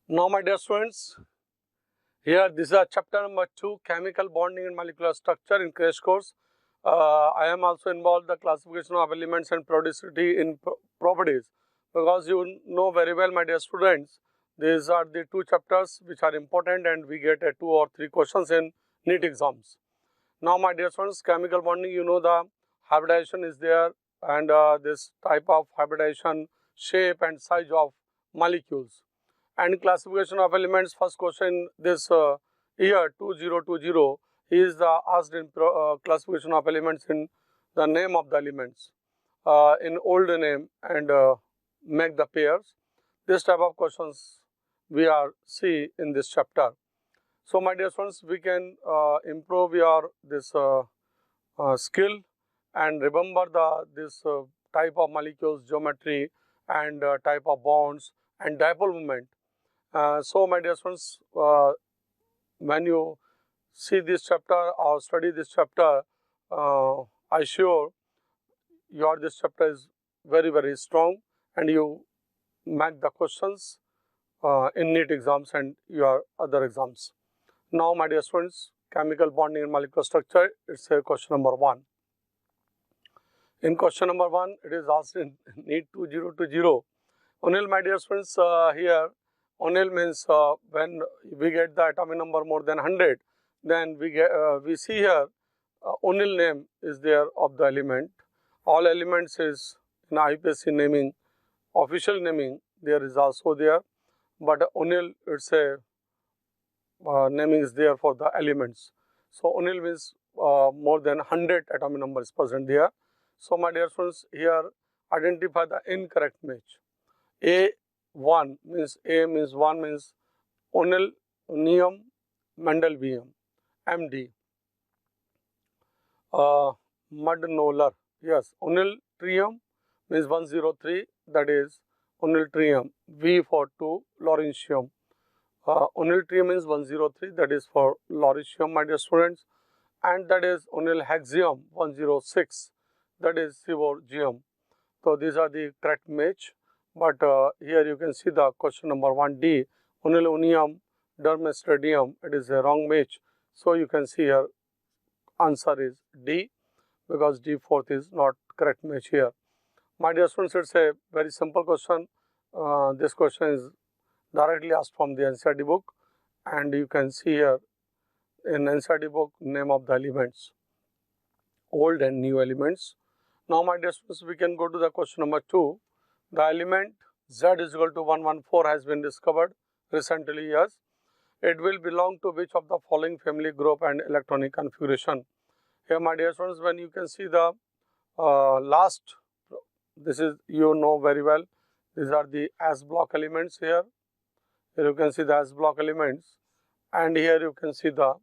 Now, my dear students, here this is chapter number 2, chemical bonding and molecular structure in crash course. I am also involved the classification of elements and periodicity in properties, because you know very well, my dear students, these are the two chapters which are important and we get 2 or 3 questions in NEET exams. Now, my dear students, chemical bonding, you know the hybridization is there, and this type of hybridization, shape and size of molecules. And classification of elements, first question this year 2020 is asked in classification of elements in the name of the elements in old name and make the pairs. This type of questions we are see in this chapter. So, my dear students, we can improve your this skill and remember this type of molecules, geometry and type of bonds and dipole moment. So, my dear students, when you see this chapter or study this chapter, I sure your this chapter is very strong and you make the questions in NEET exams and your other exams. Now, my dear students, chemical bonding and molecular structure, it's a question number 1. In question number 1, it is asked in NEET 2020. Only, my dear students, here Onil means when we get the atomic number more than 100, then we see here Onil name is there of the element. All elements is in IPSC naming, official naming there is also there, but Onil it's a naming is there for the elements. So, Onil means more than 100 atomic number is present there. So, my dear students, here identify the incorrect match. A1 means one means Onil, Neum, Mendelevium, MD. Mudnolar, yes, Onil Trium means 103, that is Onil Trium. V for 2, Lawrencium. Onil Trium means 103, that is for Lawrencium, my dear students, and that is Onil Hexium 106, that is Sevorgium. So, these are the correct match, but here you can see the question number 1D, Onilonium dermestadium, it is a wrong match. So, you can see here answer is D, because D fourth is not correct match here. My dear students, it's a very simple question. This question is directly asked from the NCERT book, and you can see here in NCERT book name of the elements, old and new elements. Now, my dear students, we can go to the question number 2. The element Z is equal to 114 has been discovered recently. Yes, it will belong to which of the following family, group and electronic configuration? Here, my dear students, when you can see the last, this is you know very well, these are the S block elements here. Here you can see the S block elements, and here you can see the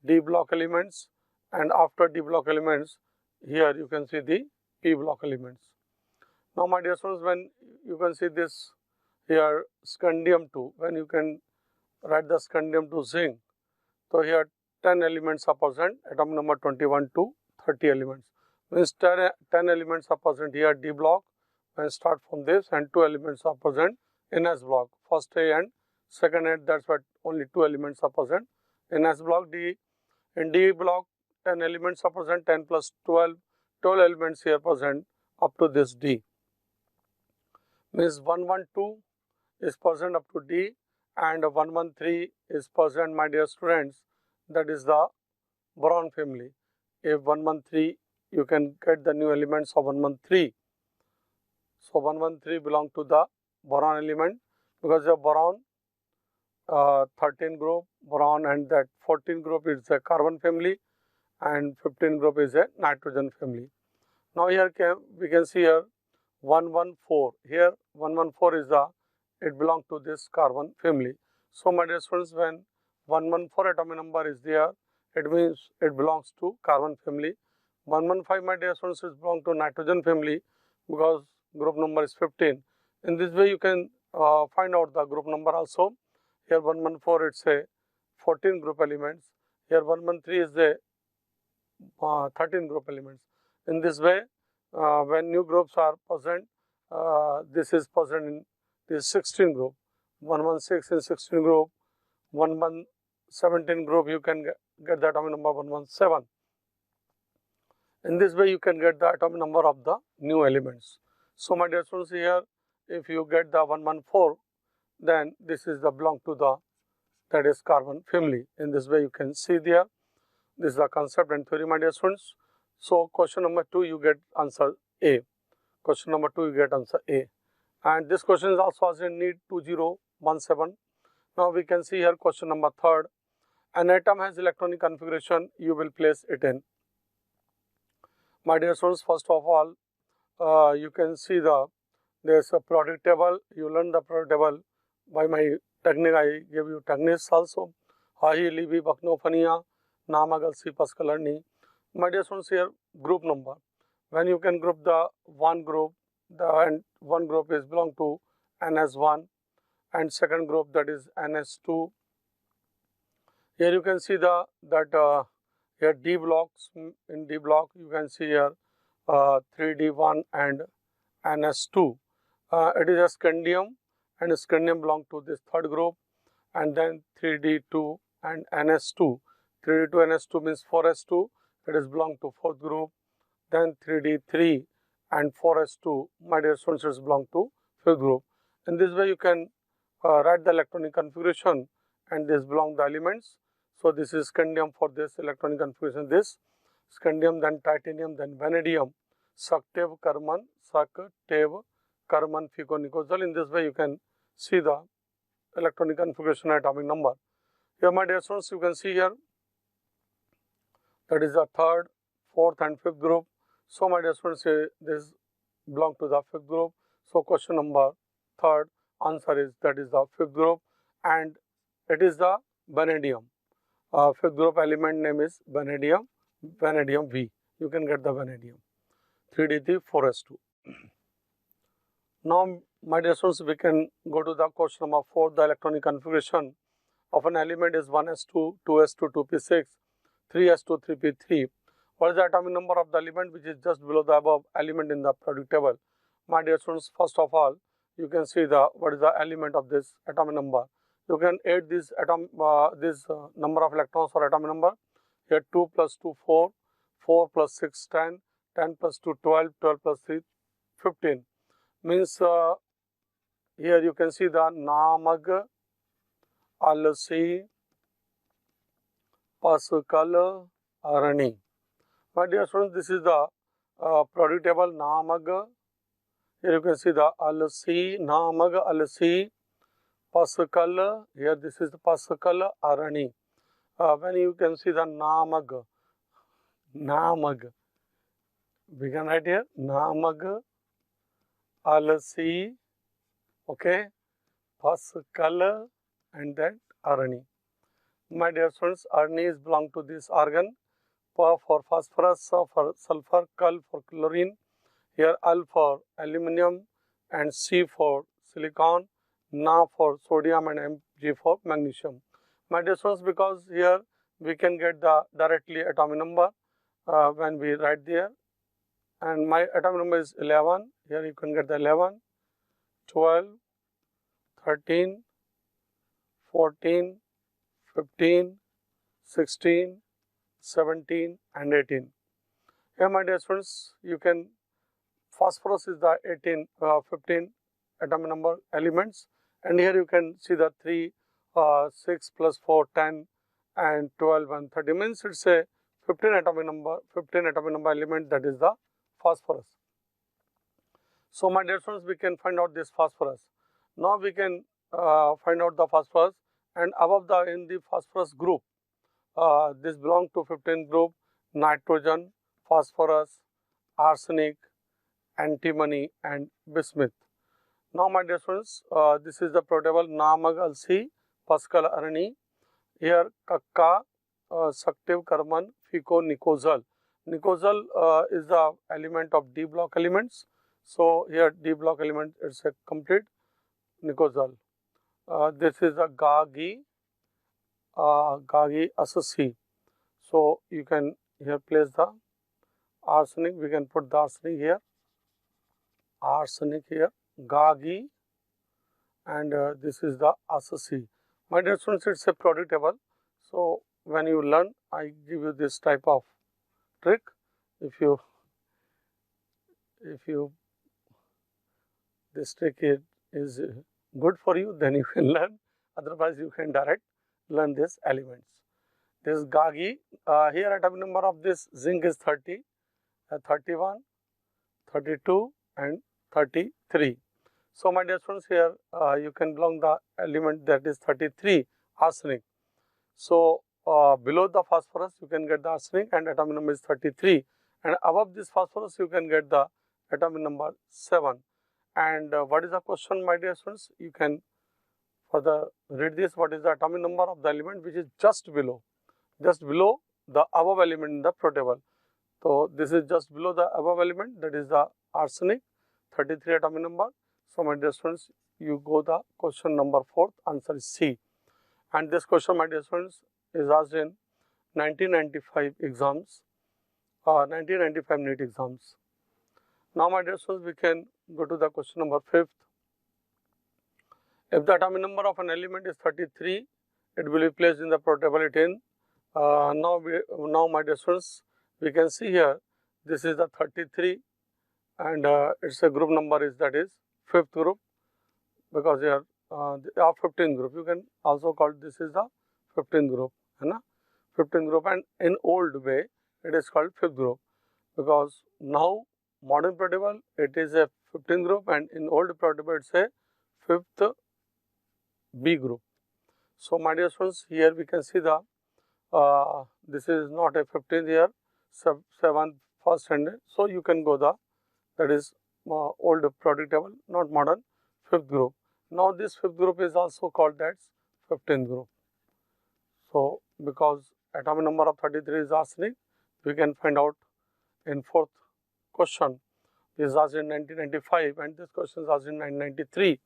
D block elements, and after D block elements, here you can see the P block elements. Now, my dear students, when you can see this here scandium 2, when you can write the scandium 2 zinc, so here 10 elements are present, atom number 21 to 30 elements. Means 10 elements are present here D block, when start from this, and 2 elements are present in S block, first A and second A, that's why only 2 elements are present in S block. In D block 10 elements are present, 10 plus 12 elements here present up to this D. Means 112 is present up to D, and 113 is present, my dear students, that is the boron family. If 113, you can get the new elements of 113. So, 113 belong to the boron element, because the boron 13 group boron, and that 14 group is a carbon family, and 15 group is a nitrogen family. Now, here we can see here 114. Here 114 is it belongs to this carbon family. So, my dear students, when 114 atomic number is there, it means it belongs to carbon family. 115, my dear students, is belong to nitrogen family, because group number is 15. In this way, you can find out the group number also. Here 114, it's a 14 group elements. Here 113 is the 13 group elements. In this way, when new groups are present, this is present in this 16 group. 116 in 16 group, 117 group, you can get the atomic number 117. In this way, you can get the atomic number of the new elements. So, my dear students, here, if you get the 114, then this is the belong to the, that is carbon family. In this way, you can see there. This is the concept and theory, my dear students. So, question number 2, you get answer A. Question number 2, you get answer A. And this question is also as in NEET 2017. Now, we can see here question number 3. An atom has electronic configuration, you will place it in. My dear students, first of all, you can see there's a periodic table. You learn the periodic table by my technique. I give you techniques also. Hahi libi bakno fania namagal si pascalarni. My dear students, here group number. When you can group the one group, and one group is belong to NS1 and second group, that is NS2. Here you can see here D blocks. In D block you can see here 3D1 and NS2. It is a scandium, and scandium belong to this third group, and then 3D2 and NS2. 3D2 NS2 means 4S2. It is belong to fourth group. Then 3D3 and 4S2, my dear students, is belong to fifth group. In this way, you can write the electronic configuration, and this belong the elements. So, this is scandium for this electronic configuration. This scandium, then titanium, then vanadium, suctave, Karman, Fico, Nicozal. In this way, you can see the electronic configuration atomic number. Here, my dear students, you can see here that is the third, fourth, and fifth group. So, my dear students, this belong to the fifth group. So, question number 3, answer is that is the fifth group, and it is the vanadium. Fifth group element name is vanadium, vanadium V. You can get the vanadium. 3D3 4S2. Now, my dear students, we can go to the question number 4. The electronic configuration of an element is 1s2, 2s2, 2p6, 3s2, 3p3. What is the atomic number of the element which is just below the above element in the periodic table? My dear students, first of all, you can see what is the element of this atomic number. You can add this number of electrons or atomic number. Here 2 plus 2 4, 4 plus 6 10, 10 plus 2 12, 12 plus 3 15. Means here you can see the Namag, Alsi, Pascal, Arani. My dear students, this is the periodic table Namag. Here you can see the Alsi, Namag, Alsi, Pascal. Here this is the Pascal, Arani. When you can see the Namag, we can write here Namag, Alsi, okay, Pascal, and then Arani. My dear students, Arani is belong to this organ. P for phosphorus, S for sulfur, Cal for chlorine, here Al for aluminum, and C for silicon, Na for sodium, and Mg for magnesium. My dear students, because here we can get the directly atomic number when we write there, and my atomic number is 11. Here you can get the 11, 12, 13, 14, 15, 16, 17, and 18. Here, my dear students, you can, phosphorus is the 15 atomic number elements, and here you can see the 3, 6 plus 4, 10, and 12 and 30 means it's a 15 atomic number element, that is the phosphorus. So, my dear students, we can find out this phosphorus. Now, we can find out the phosphorus, and above in the phosphorus group, this belong to 15th group: nitrogen, phosphorus, arsenic, antimony, and bismuth. Now, my dear students, this is the periodic table Namag, Alsi, Pascal, Arani. Here Kakka, Suctive, Karman, Fico, Nicozal. Nicozal is the element of D block elements. So, here D block element is a complete Nicozal. This is the Gagi, Asasi. So, you can here place the arsenic, we can put the arsenic here, Gagi, and this is the answer C. My dear students, it's a product table. So when you learn, I give you this type of trick. If you this trick is good for you, then you can learn. Otherwise, you can direct learn these elements. This Gagi, here atomic number of this zinc is 30, 31, 32 and 33. So my dear students, here you can belong the element that is 33, arsenic. So below the phosphorus you can get the arsenic and atomic number is 33, and above this phosphorus you can get the atomic number 7. And what is the question, my dear students? You can further read this. What is the atomic number of the element which is just below the above element in the periodic table? So this is just below the above element, that is the arsenic, 33 atomic number. So my dear students, you go the question number 4, answer is C. And this question, my dear students, is asked in 1995 exams, 1995 NEET exams. Now my dear students, we can go to the question number 5th. If the atomic number of an element is 33, it will be placed in the periodic table 18. Now my dear students, we can see here, this is the 33 and its a group number is, that is 5th group, because here 15th group. You can also call this is the 15th group, 15th group, and in old way it is called 5th group, because now modern periodic table it is a 15th group and in old periodic table it's a 5th B group. So my dear students, here we can see the this is not a 15th year, 7th first standard. So you can go the, that is old periodic table, not modern, 5th group. Now this 5th group is also called that 15th group. So because atomic number of 33 is arsenic, we can find out in 4th question. This is asked in 1995 and this question is asked in 1993.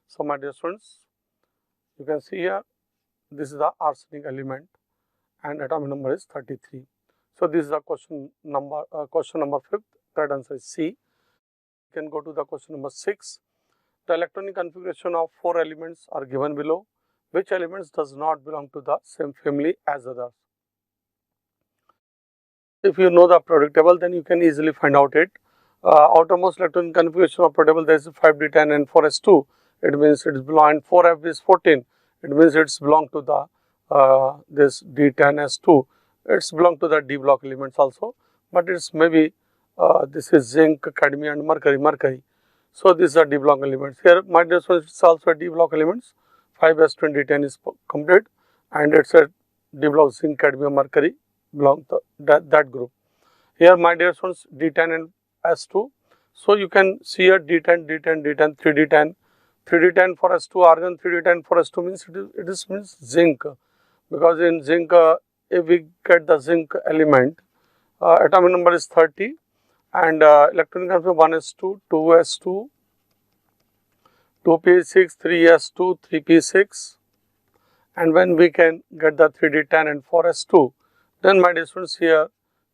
So my dear students, you can see here, this is the arsenic element and atomic number is 33. So this is the question number 5th, correct answer is C. You can go to the question number 6. The electronic configuration of 4 elements are given below. Which elements does not belong to the same family as others? If you know the periodic table, then you can easily find out it. Outermost electronic configuration of periodic table, there is 5d10 and 4s2. It means it is belong, 4f is 14. It means it's belong to the this d10s2. It's belong to the d block elements also, but it's maybe this is zinc, cadmium and mercury. So these are d block elements. Here my dear students, it's also a d block elements. 5s2 and d10 is complete, and it's a d block zinc, cadmium, mercury belong to that group. Here my dear students, d10 and s2. So you can see here d10, 3d10. 3d10 for s2 argon, 3d10 for s2 means it means zinc, because in zinc if we get the zinc element, atomic number is 30 and electronic configuration 1s2, 2s2, 2p6, 3s2, 3p6, and when we can get the 3d10 and 4s2, then my dear students, here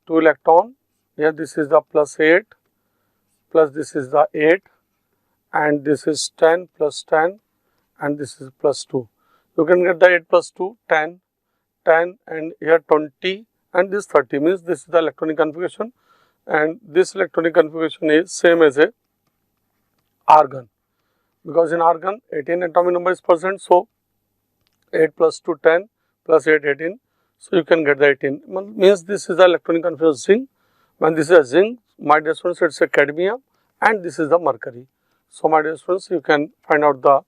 2 electron, here this is the plus 8 plus this is the 8 and this is 10 plus 10 and this is plus 2. You can get the 8 plus 2, 10 and here 20 and this 30, means this is the electronic configuration, and this electronic configuration is same as a argon, because in argon 18 atomic number is present. So 8 plus 2, 10 plus 8, 18. So you can get the 18, means this is the electronic configuration zinc. When this is a zinc, my dear students, it's a cadmium and this is the mercury. So my dear students, you can find out the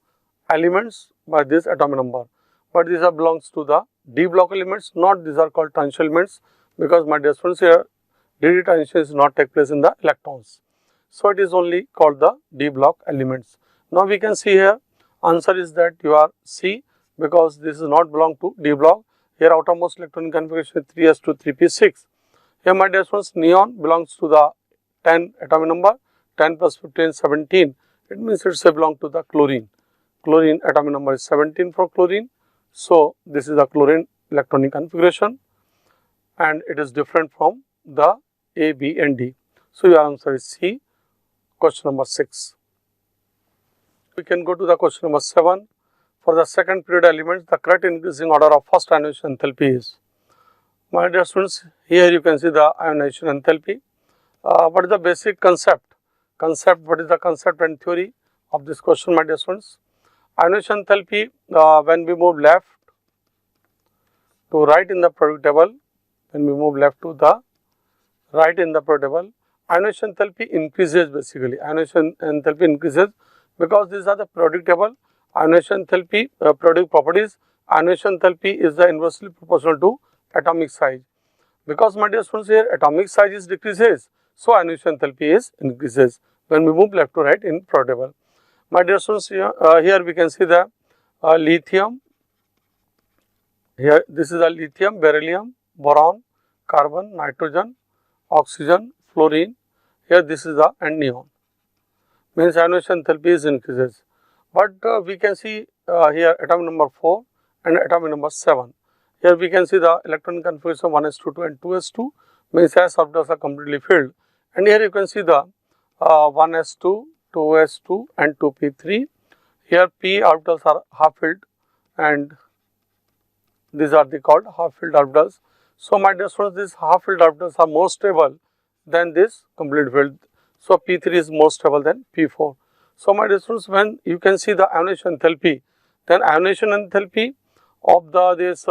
elements by this atomic number, but these are belongs to the d block elements, not these are called transition elements, because my dear students, here d transition is not take place in the electrons. So it is only called the d block elements. Now we can see here, answer is that you are C, because this is not belong to d block. Here outermost electronic configuration is 3s2, 3p6. Here my dear students, neon belongs to the 10 atomic number, 10 plus 15, 17. It means it's a belong to the chlorine. Chlorine atomic number is 17 for chlorine. So this is the chlorine electronic configuration and it is different from the A, B and D. So your answer is C, question number 6. We can go to the question number 7. For the second period elements, the correct increasing order of first ionization enthalpy is. My dear students, here you can see the ionization enthalpy. What is the basic concept? What is the concept and theory of this question, my dear students? Ionization enthalpy, when we move left to right in the periodic table, when we move left to the right in the periodic table, ionization enthalpy increases basically. Ionization enthalpy increases because these are the periodic table. Ionization enthalpy, periodic properties. Ionization enthalpy is the inversely proportional to atomic size. Because my dear students, here atomic size is decreases, so ionization enthalpy is increases when we move left to right in periodic table. My dear students, here we can see the lithium. Here this is a lithium, beryllium, boron, carbon, nitrogen, oxygen, fluorine. Here this is the and neon. Means ionization enthalpy is increases. But we can see here atom number 4 and atom number 7. Here we can see the electron configuration 1s2 and 2s2 means s orbitals are completely filled. And here you can see the 1s2, 2s2 and 2p3. Here p orbitals are half filled and these are the called half filled orbitals. So my dear students, these half filled orbitals are more stable than this complete filled. So p3 is more stable than p4. So my dear students, when you can see the ionization enthalpy, then ionization enthalpy of this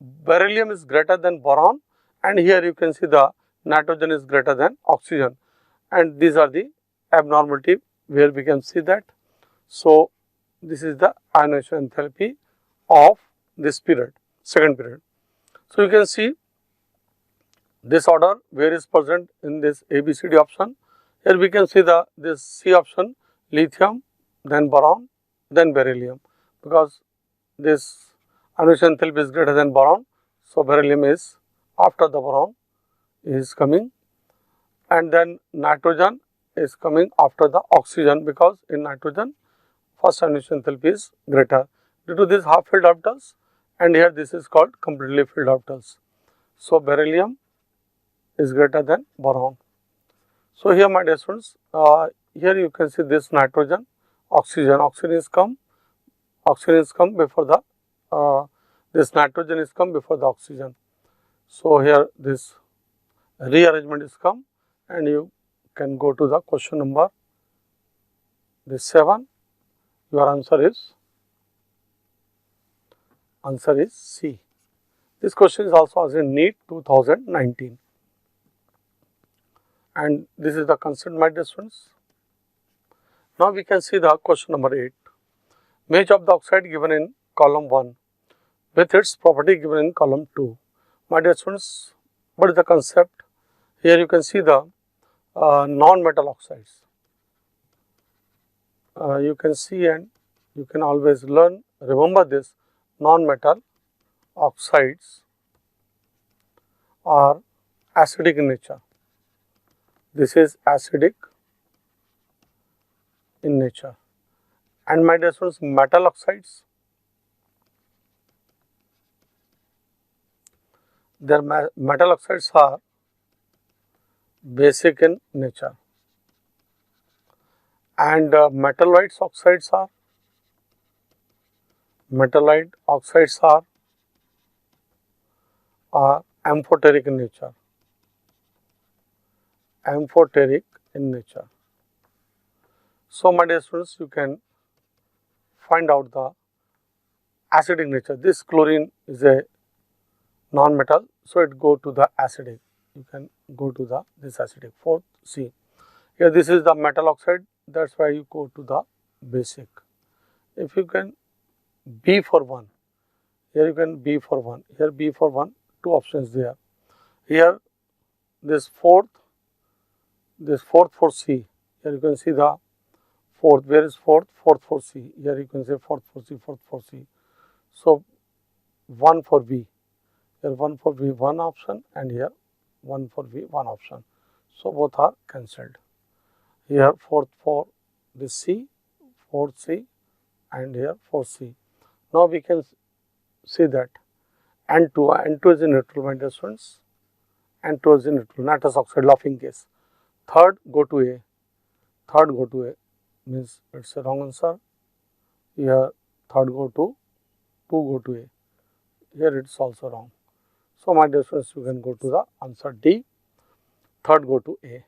beryllium is greater than boron, and here you can see the nitrogen is greater than oxygen, and these are the abnormality where we can see that. So this is the ionization enthalpy of this period, second period. So you can see this order where is present in this ABCD option. Here we can see this C option, lithium, then boron, then beryllium, because this ionization enthalpy is greater than boron. So beryllium is after the boron is coming, and then nitrogen is coming after the oxygen, because in nitrogen first ionization enthalpy is greater due to these half filled orbitals, and here this is called completely filled orbitals. So beryllium is greater than boron. So here my dear students, here you can see this nitrogen, oxygen is come before the this nitrogen is come before the oxygen. So here this rearrangement is come, and you can go to the question number 7. Your answer is C. This question is also asked in NEET 2019. And this is the concept, my dear students. Now we can see the question number 8. Image of the oxide given in column 1 with its property given in column 2. My dear students, what is the concept? Here you can see the non-metal oxides. You can see and you can always learn, remember this, non-metal oxides are acidic in nature. This is acidic in nature. And my dear students, metal oxides, their metal oxides are basic in nature, and metalloid oxides are amphoteric in nature. So my dear students, you can find out the acidic nature. This chlorine is a non-metal, so it go to the acidic. You can go to this acidic. 4th C. Here this is the metal oxide, that's why you go to the basic. If you can B for 1, here you can B for 1, here B for 1, 2 options there. Here this 4th for C, here you can see the 4th, where is 4th? 4th for C, here you can say 4th for C. So 1 for B, here 1 for B, 1 option, and here 1 for B, 1 option. So both are cancelled. Here 4th for this C, 4th C, and here 4th C. Now we can see that N2 is in neutral, my dear students. N2 is in neutral, nitrous oxide, laughing gas. Third go to A. means it's a wrong answer. Here third go to 2 go to A. Here it's also wrong. So my dear friends, you can go to the answer D. Third go to A.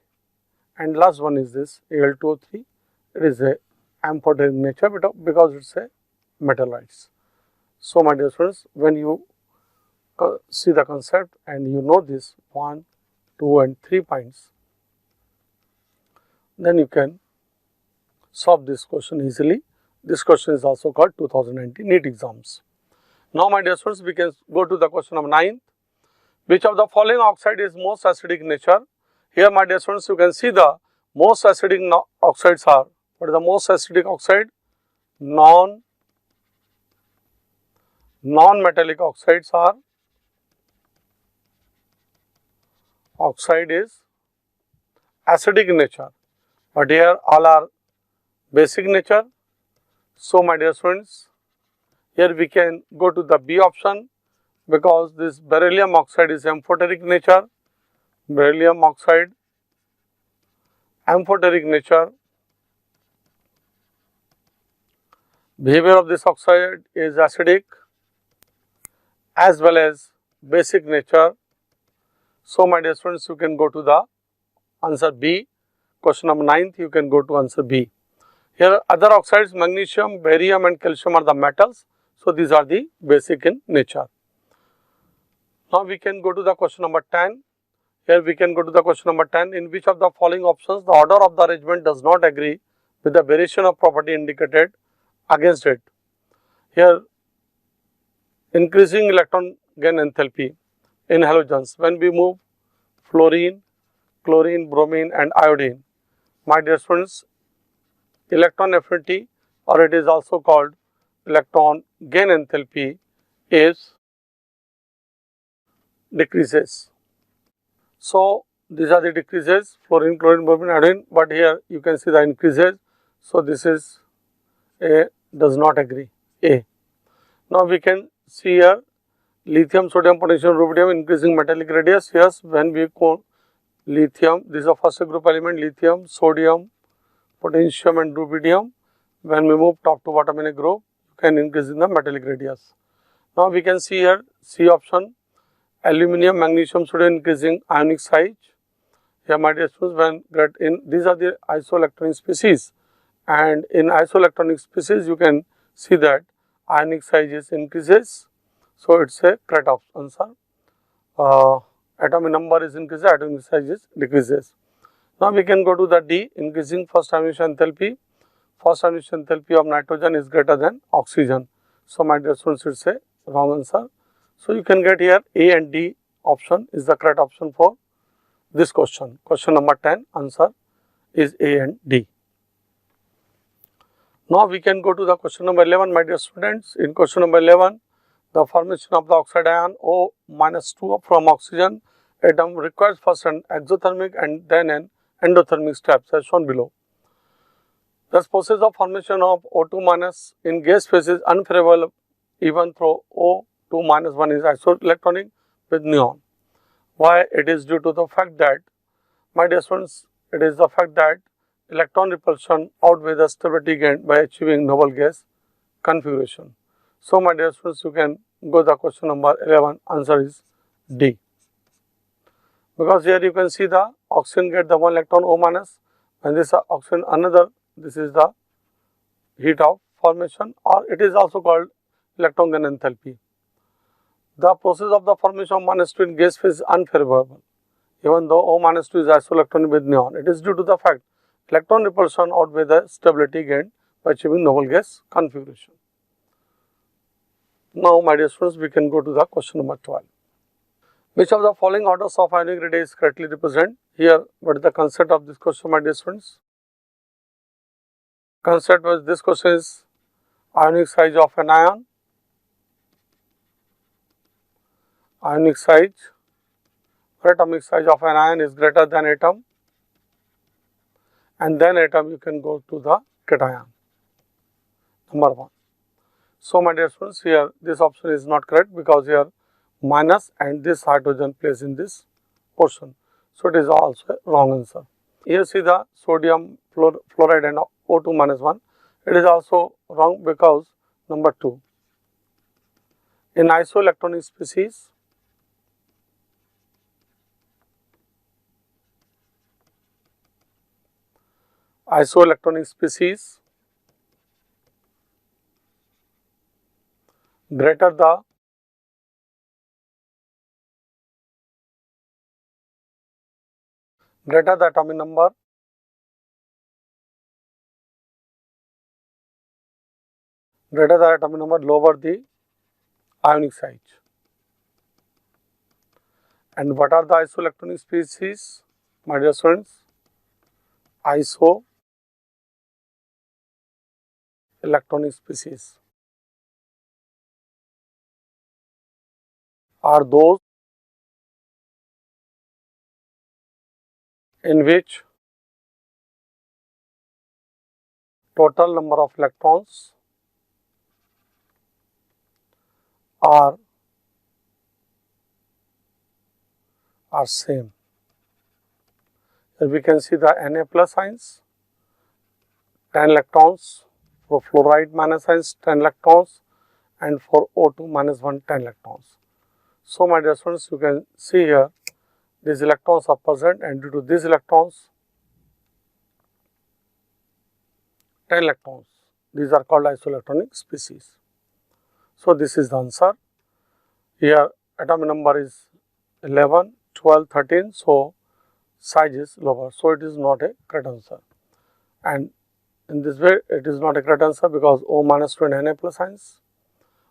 And last one is this Al2O3. It is a amphoteric nature because it's a metallites. So my dear friends, when you see the concept and you know this 1, 2 and 3 points, then you can solve this question easily. This question is also called 2019 NEET exams. Now my dear friends, we can go to the question number 9. Which of the following oxide is most acidic in nature? Here my dear friends, you can see the most acidic oxides are, what is the most acidic oxide? Non-metallic oxides are, oxide is acidic in nature, but here all are basic nature. So my dear friends, here we can go to the B option because this beryllium oxide is amphoteric nature, beryllium oxide amphoteric nature. Behavior of this oxide is acidic as well as basic nature. So my dear friends, you can go to the answer B. Question number 9th, you can go to answer B. Here other oxides, magnesium, barium and calcium are the metals. So these are the basic in nature. Now we can go to the question number 10. Here we can go to the question number 10. In which of the following options the order of the arrangement does not agree with the variation of property indicated against it? Here increasing electron gain enthalpy in halogens when we move fluorine, chlorine, bromine and iodine. My dear friends, electron affinity, or it is also called electron gain enthalpy, is decreases. So these are the decreases, fluorine, chlorine, bromine, iodine, but here you can see the increases. So this is A, does not agree, A. Now we can see here lithium, sodium, potassium, rubidium increasing metallic radius. Yes, when we call lithium, this is a first group element, lithium, sodium, potassium and rubidium. When we move top to bottom in a group, you can increase in the metallic radius. Now we can see here C option, aluminum, magnesium, sodium increasing ionic size. Here my dear students, when get in, these are the isoelectronic species, and in isoelectronic species you can see that ionic size is increases. So it's a correct answer. Atomic number is increases, atomic size is decreases. Now we can go to the D, increasing first ionization enthalpy. First ionization enthalpy of nitrogen is greater than oxygen. So my dear students, it's a wrong answer. So you can get here A and D option is the correct option for this question. Question number 10 answer is A and D. Now we can go to the question number 11, my dear students. In question number 11, the formation of the oxide ion O minus 2 from oxygen atom requires first an exothermic and then an endothermic steps as shown below. The process of formation of O2 minus in gas phase is unfavorable even though O2 minus 1 is isoelectronic with neon. Why? It is due to the fact that, my dear students, it is the fact that electron repulsion outweighs the stability gained by achieving noble gas configuration. So my dear students, you can go to the question number 11, answer is D. Because here you can see the oxygen get the 1 electron O minus, and this oxygen another, this is the heat of formation, or it is also called electron gain enthalpy. The process of the formation of minus 2 in gas phase is unfavorable, even though O minus 2 is isoelectronic with neon. It is due to the fact electron repulsion outweighs the stability gained by achieving noble gas configuration. Now, my dear students, we can go to the question number 12. Which of the following orders of ionic radii is correctly represented? Here, what is the concept of this question, my dear students? Concept was this question is ionic size of an ion. Ionic size or atomic size of an ion is greater than atom, and then atom you can go to the cation, number 1. So my dear students, here this option is not correct because here minus and this hydrogen place in this portion. So it is also a wrong answer. Here see the sodium fluoride and O2 minus 1. It is also wrong because number 2. In isoelectronic species, greater the atomic number, lower the ionic size. And what are the isoelectronic species, my dear students? Isoelectronic species are those in which total number of electrons are same. Here we can see the Na plus ions, 10 electrons, for fluoride minus ions 10 electrons, and for O2 minus 1 10 electrons. So my dear students, you can see here these electrons are present, and due to these electrons 10 electrons, these are called isoelectronic species. So this is the answer. Here atomic number is 11, 12, 13, so size is lower, so it is not a correct answer. And in this way it is not a correct answer because O minus 2 and Na plus ions,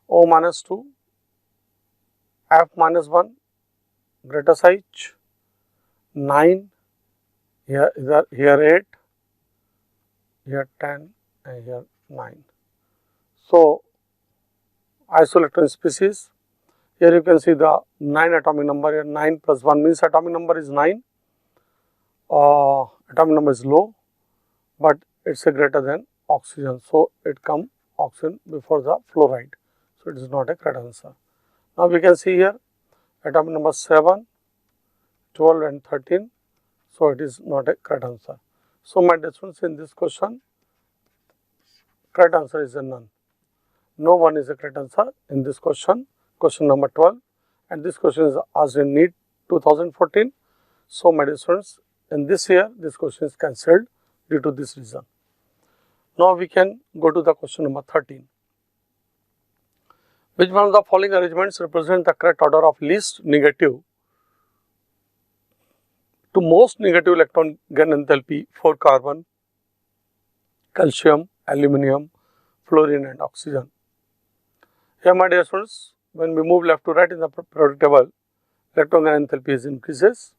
O minus 2, F minus 1, greater size, 9, here 8, here 10, and here 9. So isoelectronic species, here you can see the 9 atomic number, here 9 plus 1 means atomic number is 9, atomic number is low, but it is greater than oxygen, so it comes oxygen before the fluoride, so it is not a correct answer. Now we can see here atomic number 7, 12 and 13, so it is not a correct answer. So my dear students, in this question, correct answer is a none. No one is a correct answer in this question, question number 12, and this question is asked in NEET 2014. So my dear students, in this year this question is cancelled due to this reason. Now we can go to the question number 13. Which one of the following arrangements represent the correct order of least negative to most negative electron gain enthalpy for carbon, calcium, aluminium, fluorine and oxygen? Here my dear students, when we move left to right in the periodic table, electron gain enthalpy is increases.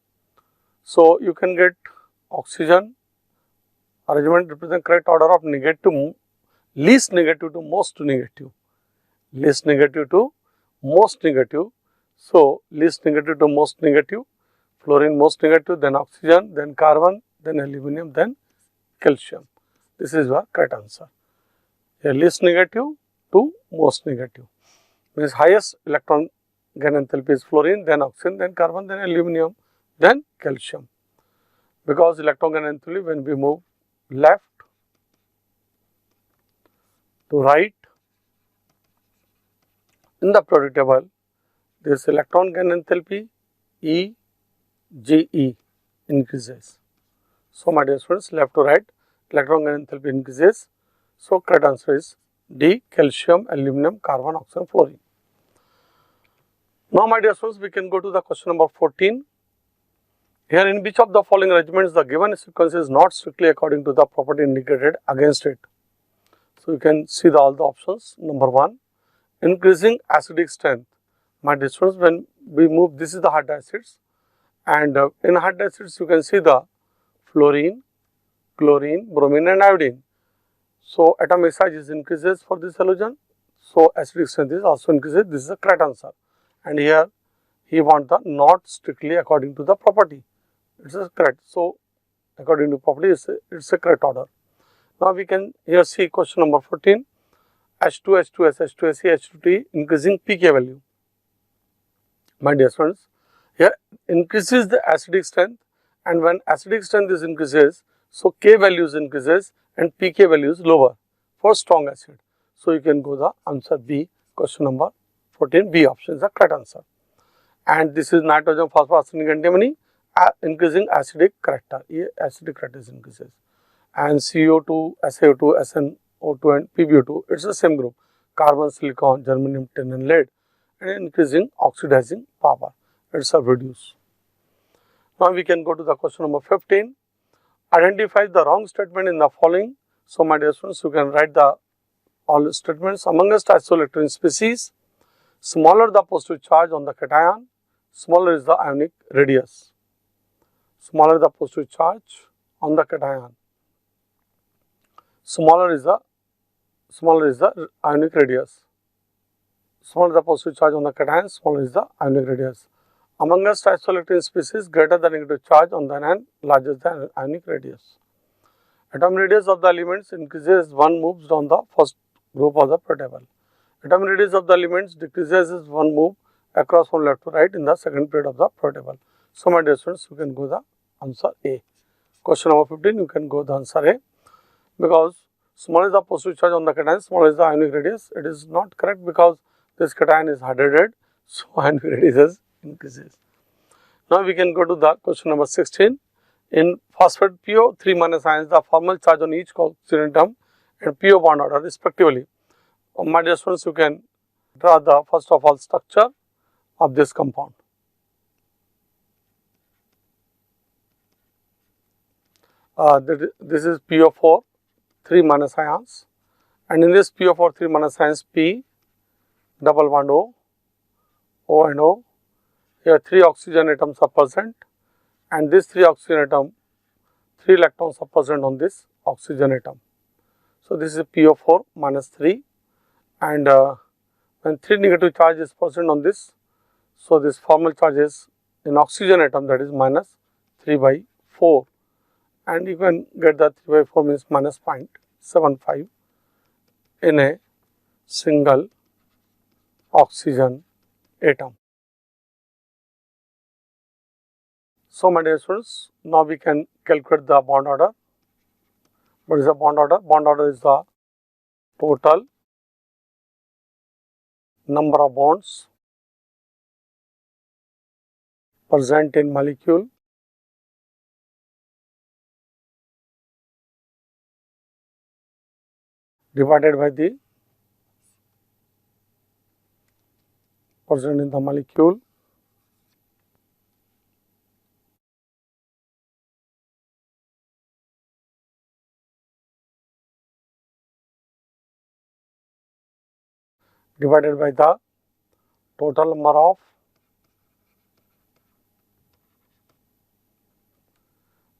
So you can get oxygen arrangement represent correct order of least negative to most negative. Least negative to most negative. So least negative to most negative, fluorine most negative, then oxygen, then carbon, then aluminium, then calcium. This is your correct answer. Here least negative to most negative means highest electron gain enthalpy is fluorine, then oxygen, then carbon, then aluminium, then calcium. Because electron gain enthalpy, when we move left to right in the periodic table, this electron gain enthalpy EGE increases. So my dear students, left to right electron gain enthalpy increases. So correct answer is D, calcium, aluminium, carbon, oxygen, fluorine. Now my dear students, we can go to the question number 14. Here, in which of the following arrangements the given sequence is not strictly according to the property indicated against it? So you can see all the options. Number 1, increasing acidic strength. My dear students, when we move, this is the hard acids, and in hard acids you can see the fluorine, chlorine, bromine and iodine. So atomic size is increases for this halogen, so acidic strength is also increases. This is the correct answer. And here he wants the not strictly according to the property. It is correct. So according to property, it's a correct order. Now we can here see question number 14. H2, H2S, H2SE, H2T increasing pK value. My dear students, here increases the acidic strength, and when acidic strength is increases, so K values increases, and pK value is lower for strong acid. So you can go the answer B, question number 14, B option is the correct answer. And this is nitrogen, phosphorus, arsenic, antimony, increasing acidic character. ये acidic character increases. And CO2, SiO2, SnO2 and PbO2, it's the same group. Carbon, silicon, germanium, tin and lead, and increasing oxidizing power. It's a reduce. Now we can go to the question number 15. Identify the wrong statement in the following. So my dear students, you can write the all statements. Amongst isoelectron species, smaller the positive charge on the cation, smaller is the ionic radius. Smaller the positive charge on the cation, smaller is the ionic radius. Smaller the positive charge on the cation, smaller is the ionic radius. Amongst isoelectron species, greater the negative charge on the anion, larger the ionic radius. Atomic radius of the elements increases as one moves down the first group of the periodic table. Atomic radius of the elements decreases as one move across from left to right in the second period of the periodic table. So my dear students, you can go the answer A. Question number 15, you can go the answer A, because small is the positive charge on the cation, small is the ionic radius. It is not correct because this cation is hydrated, so ionic radius increases. Now we can go to the question number 16. In phosphate PO 3 minus ions, the formal charge on each oxygen atom and PO bond order respectively. My dear students, you can draw the first of all structure of this compound. This is PO4 3 minus ions, and in this PO4 3 minus ions, P double bond O and O. Here 3 oxygen atoms are present, and this 3 oxygen atom, 3 electrons are present on this oxygen atom. So this is PO4 minus 3, and when 3 negative charge is present on this, so this formal charge is in oxygen atom, that is minus 3 by 4, and you can get that 3 by 4 means minus 0.75 in a single oxygen atom. So my dear students, now we can calculate the bond order. What is the bond order? Bond order is the total number of bonds present in molecule divided by the present in the molecule divided by the total number of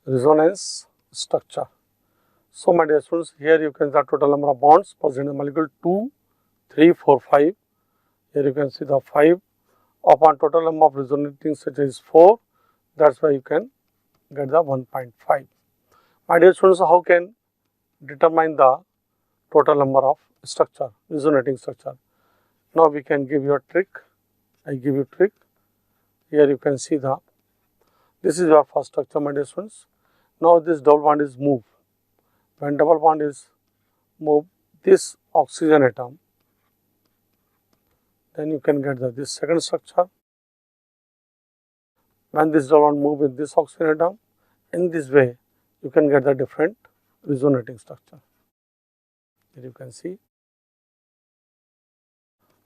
resonance structure. So my dear students, here you can see the total number of bonds present in the molecule 2, 3, 4, 5. Here you can see the 5 upon total number of resonating structure is 4. That's why you can get the 1.5. My dear students, how can determine the total number of structure, resonating structure? Now we can give you a trick. I give you a trick. Here you can see this is your first structure, my dear students. Now this double bond is moved. When double bond is moved, this oxygen atom, then you can get this second structure. When this double bond move with this oxygen atom, in this way you can get the different resonating structure. Here you can see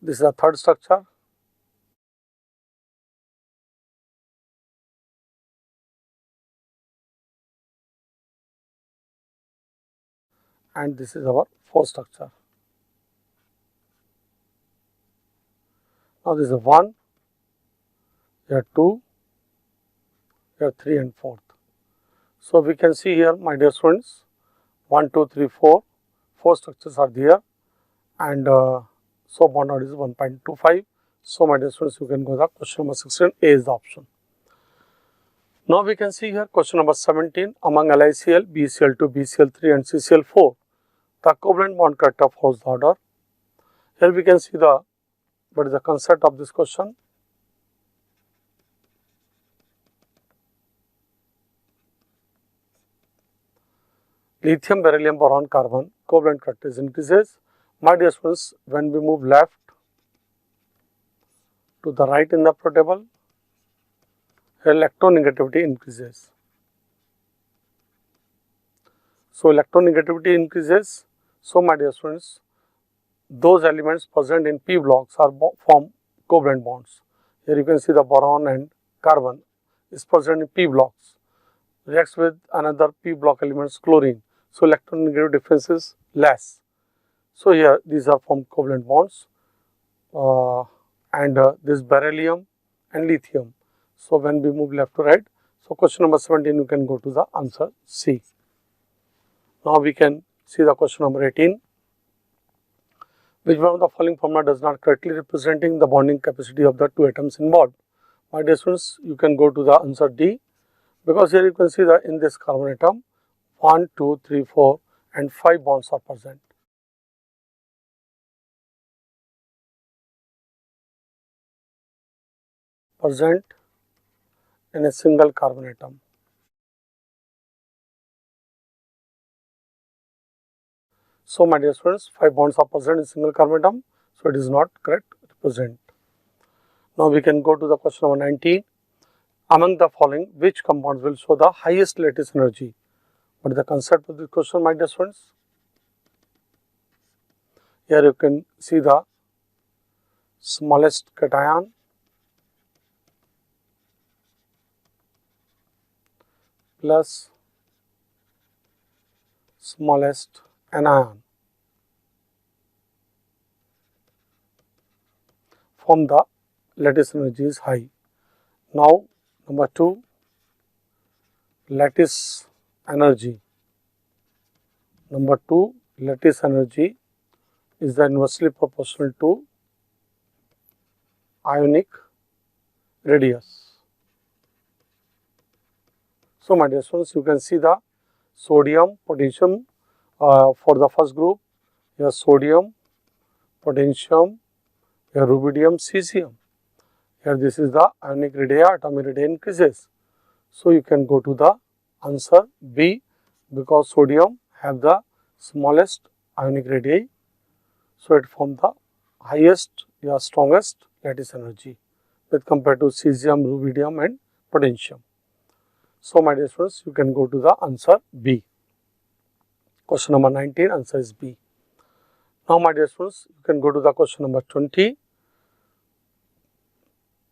this is the third structure. And this is our fourth structure. Now this is 1, here 2, here 3 and 4th. So we can see here, my dear students, 1, 2, 3, 4, 4 structures are there, and so bond order is 1.25. So my dear students, you can go to question number 16, A is the option. Now we can see here question number 17, among LiCl, BCl2, BCl3 and CCl4, the covalent bond character follows the order. Here we can see what is the concept of this question. lithium, beryllium, boron, carbon, covalent characteristics increases. My dear students, when we move left to the right in the table, electronegativity increases. So, electronegativity increases. So, my dear students, those elements present in p blocks are form covalent bonds. Here you can see the boron and carbon is present in p blocks, reacts with another p block elements chlorine. So, electronegative difference is less. So, here these are formed covalent bonds and this beryllium and lithium. So, when we move left to right, so question number 17 you can go to the answer C. Now, we can see the question number 18. Which one of the following formula does not correctly representing the bonding capacity of the two atoms involved? My dear students, you can go to the answer D, because here you can see that in this carbon atom 1, 2, 3, 4 and 5 bonds are present. In a single carbon atom. So, my dear students, 5 bonds are present in single carbon atom, so it is not correct represent. Now, we can go to the question number 19. Among the following, which compounds will show the highest lattice energy? What is the concept of this question, my dear students? Here you can see the smallest cation plus smallest anion from the lattice energy is high. Now, number 2, lattice energy. Number 2, lattice energy is the inversely proportional to ionic radius. So, my dear students, you can see the sodium, potassium for the first group, here sodium, potassium, here rubidium, cesium. Here this is the ionic radii, atomic radii increases. So, you can go to the answer B, because sodium have the smallest ionic radii. So, it forms the highest or strongest lattice energy with compared to cesium, rubidium and potassium. So, my dear students, you can go to the answer B. Question number 19, answer is B. Now, my dear students, you can go to the question number 20.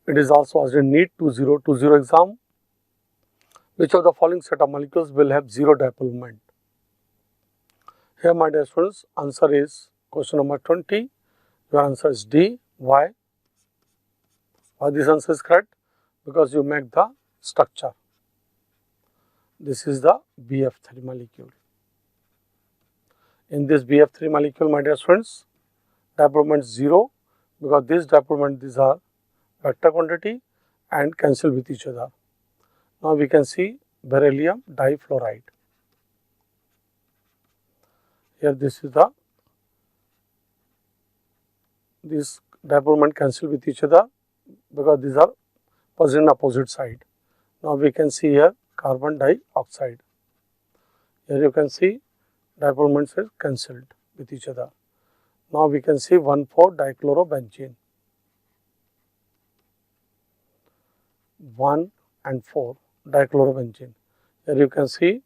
It is also asked in NEET 2020 exam. Which of the following set of molecules will have zero dipole moment? Here, my dear students, answer is question number 20. Your answer is D. Why? Why this answer is correct? Because you make the structure. This is the BF3 molecule. In this BF3 molecule, my dear students, dipole moment is 0, because this dipole moment, these are vector quantity and cancel with each other. Now, we can see beryllium difluoride. Here this is the, this dipole moment cancel with each other, because these are present in opposite side. Now, we can see here carbon dioxide. Here you can see dipole moments are cancelled with each other. Now, we can see 1,4-dichlorobenzene. 1 and 4 dichlorobenzene. Here you can see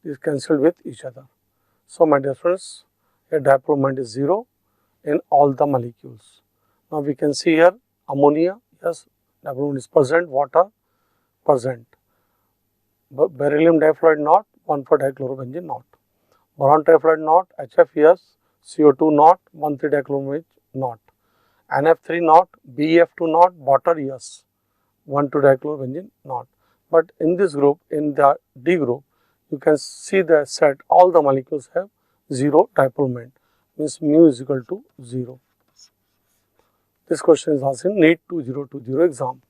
is cancelled with each other. So, my dear friends, a dipole moment is 0 in all the molecules. Now, we can see here ammonia, yes, dipole moment is present, water present, but beryllium difluoride not, 1,4-dichlorobenzene not, boron trifluoride not, HF yes, CO2 not, 1,3-dichlorobenzene not, NF3 not, BF2 not, water yes, 1,2-dichlorobenzene not. But in this group, in the D group, you can see the set all the molecules have 0 dipole moment, means mu is equal to 0. This question is asked in NEET 2020 exam.